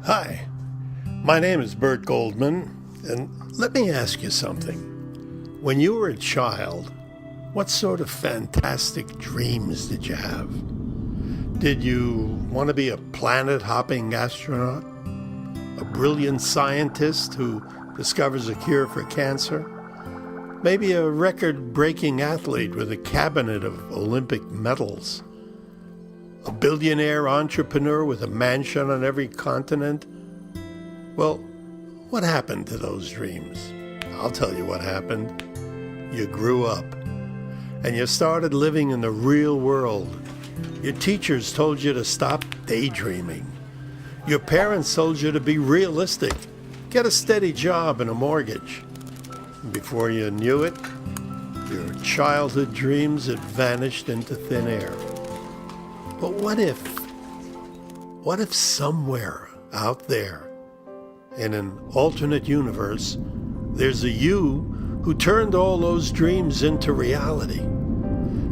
Hi, my name is Bert Goldman, and let me ask you something. When you were a child, what sort of fantastic dreams did you have? Did you want to be a planet-hopping astronaut? A brilliant scientist who discovers a cure for cancer? Maybe a record-breaking athlete with a cabinet of Olympic medals? A billionaire entrepreneur with a mansion on every continent? Well, what happened to those dreams? I'll tell you what happened. You grew up, and you started living in the real world. Your teachers told you to stop daydreaming. Your parents told you to be realistic, get a steady job and a mortgage. And before you knew it, your childhood dreams had vanished into thin air. But what if somewhere out there, in an alternate universe, there's a you who turned all those dreams into reality?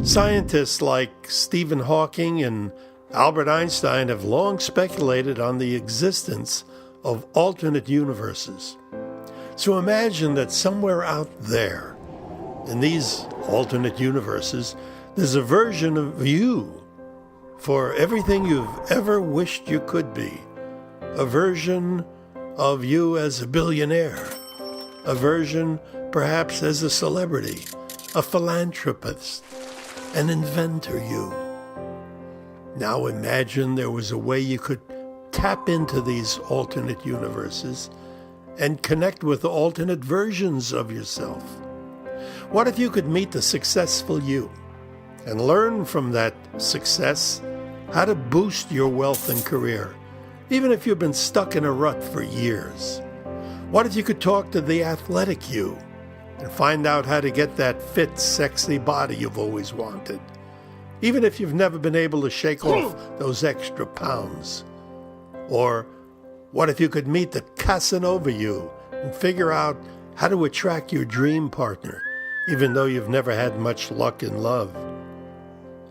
Scientists like Stephen Hawking and Albert Einstein have long speculated on the existence of alternate universes. So imagine that somewhere out there, in these alternate universes, there's a version of you for everything you've ever wished you could be. A version of you as a billionaire. A version perhaps as a celebrity, a philanthropist, an inventor you. Now imagine there was a way you could tap into these alternate universes and connect with alternate versions of yourself. What if you could meet the successful you and learn from that success how to boost your wealth and career, even if you've been stuck in a rut for years? What if you could talk to the athletic you and find out how to get that fit, sexy body you've always wanted, even if you've never been able to shake off those extra pounds? Or what if you could meet the Casanova you and figure out how to attract your dream partner, even though you've never had much luck in love?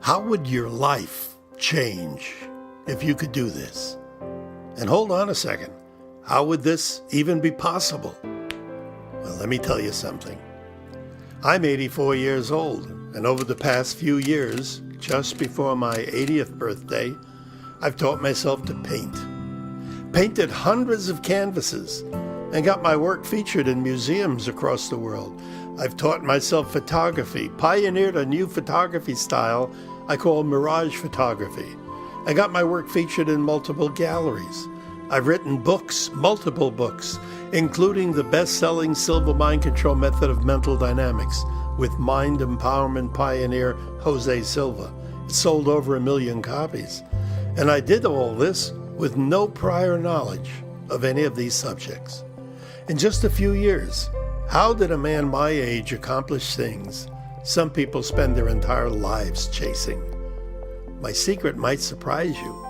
How would your life change if you could do this? And hold on a second, how would this even be possible? Well, let me tell you something. I'm 84 years old, and over the past few years, just before my 80th birthday, I've taught myself to paint. Painted hundreds of canvases and got my work featured in museums across the world. I've taught myself photography, pioneered a new photography style I call mirage photography. I got my work featured in multiple galleries. I've written books, multiple books, including the best-selling Silva Mind Control Method of Mental Dynamics with mind empowerment pioneer Jose Silva. It sold over 1 million copies. And I did all this with no prior knowledge of any of these subjects. In just a few years, how did a man my age accomplish things some people spend their entire lives chasing? My secret might surprise you.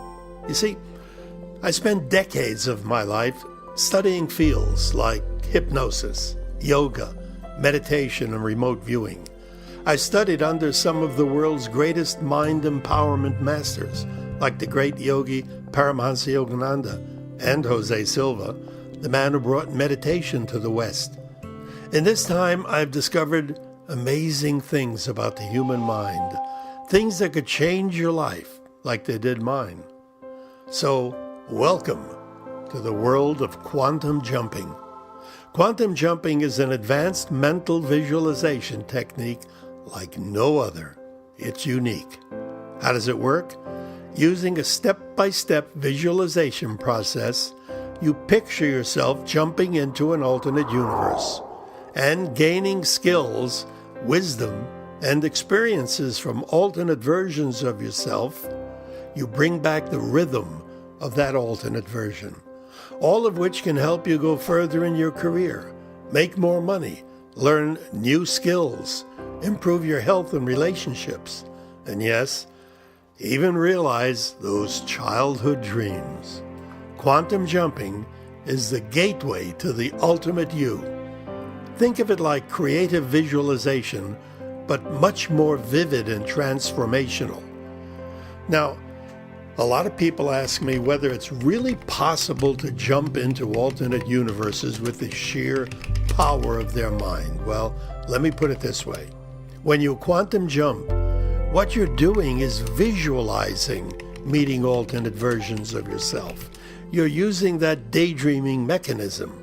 You see, I spent decades of my life studying fields like hypnosis, yoga, meditation, and remote viewing. I studied under some of the world's greatest mind empowerment masters, like the great yogi Paramahansa Yogananda and Jose Silva, the man who brought meditation to the West. In this time, I've discovered amazing things about the human mind, things that could change your life like they did mine. So, welcome to the world of quantum jumping. Quantum jumping is an advanced mental visualization technique like no other. It's unique. How does it work? Using a step-by-step visualization process, you picture yourself jumping into an alternate universe and gaining skills, wisdom, and experiences from alternate versions of yourself. You bring back the rhythm of that alternate version, all of which can help you go further in your career, make more money, learn new skills, improve your health and relationships, and yes, even realize those childhood dreams. Quantum jumping is the gateway to the ultimate you. Think of it like creative visualization, but much more vivid and transformational. Now, A lot of people ask me whether it's really possible to jump into alternate universes with the sheer power of their mind. Well, let me put it this way. When you quantum jump, what you're doing is visualizing meeting alternate versions of yourself. You're using that daydreaming mechanism.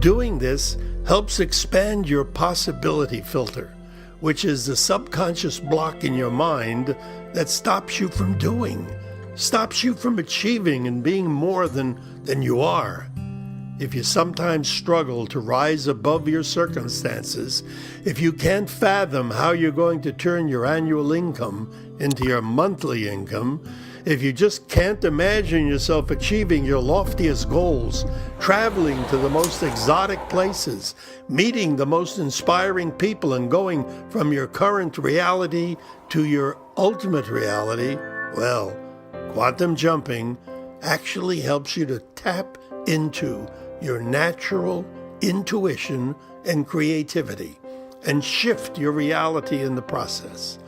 Doing this helps expand your possibility filter, which is the subconscious block in your mind that stops you from doing, stops you from achieving and being more than you are. If you sometimes struggle to rise above your circumstances, if you can't fathom how you're going to turn your annual income into your monthly income, if you just can't imagine yourself achieving your loftiest goals, traveling to the most exotic places, meeting the most inspiring people, and going from your current reality to your ultimate reality, well, quantum jumping actually helps you to tap into your natural intuition and creativity and shift your reality in the process.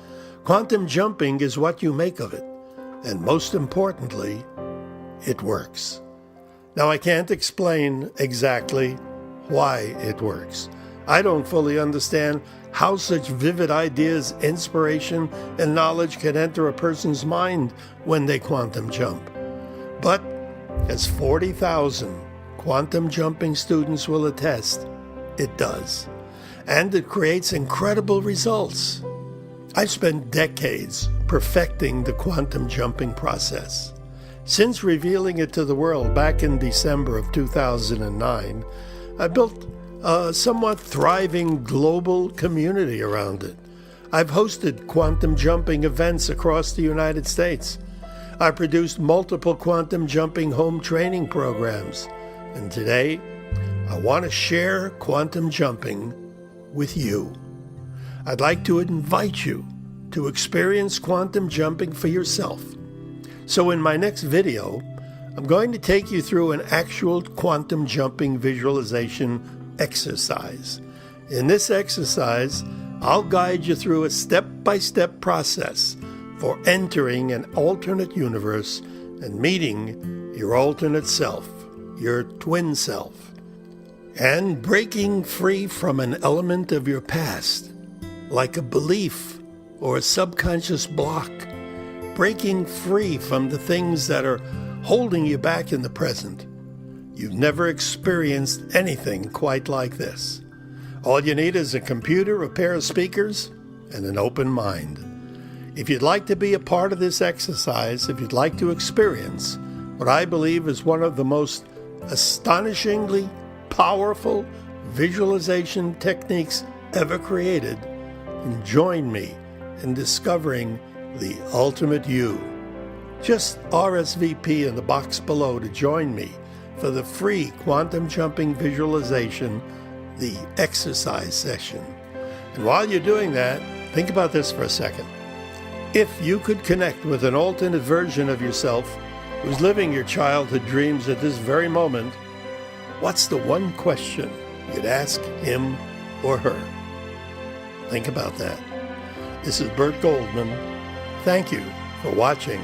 Quantum jumping is what you make of it. And most importantly, it works. Now, I can't explain exactly why it works. I don't fully understand how such vivid ideas, inspiration, and knowledge can enter a person's mind when they quantum jump. But as 40,000 quantum jumping students will attest, it does. And it creates incredible results. I've spent decades perfecting the quantum jumping process. Since revealing it to the world back in December of 2009, I built a somewhat thriving global community around it. I've hosted quantum jumping events across the United States. I produced multiple quantum jumping home training programs. And today, I want to share quantum jumping with you. I'd like to invite you to experience quantum jumping for yourself. So in my next video, I'm going to take you through an actual quantum jumping visualization exercise. In this exercise, I'll guide you through a step-by-step process for entering an alternate universe and meeting your alternate self, your twin self, and breaking free from an element of your past, like a belief or a subconscious block, breaking free from the things that are holding you back in the present. You've never experienced anything quite like this. All you need is a computer, a pair of speakers, and an open mind. If you'd like to be a part of this exercise, if you'd like to experience what I believe is one of the most astonishingly powerful visualization techniques ever created, and join me in discovering the ultimate you. Just RSVP in the box below to join me for the free quantum jumping visualization, the exercise session. And while you're doing that, think about this for a second. If you could connect with an alternate version of yourself who's living your childhood dreams at this very moment, what's the one question you'd ask him or her? Think about that. This is Bert Goldman. Thank you for watching,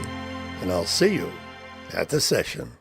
and I'll see you at the session.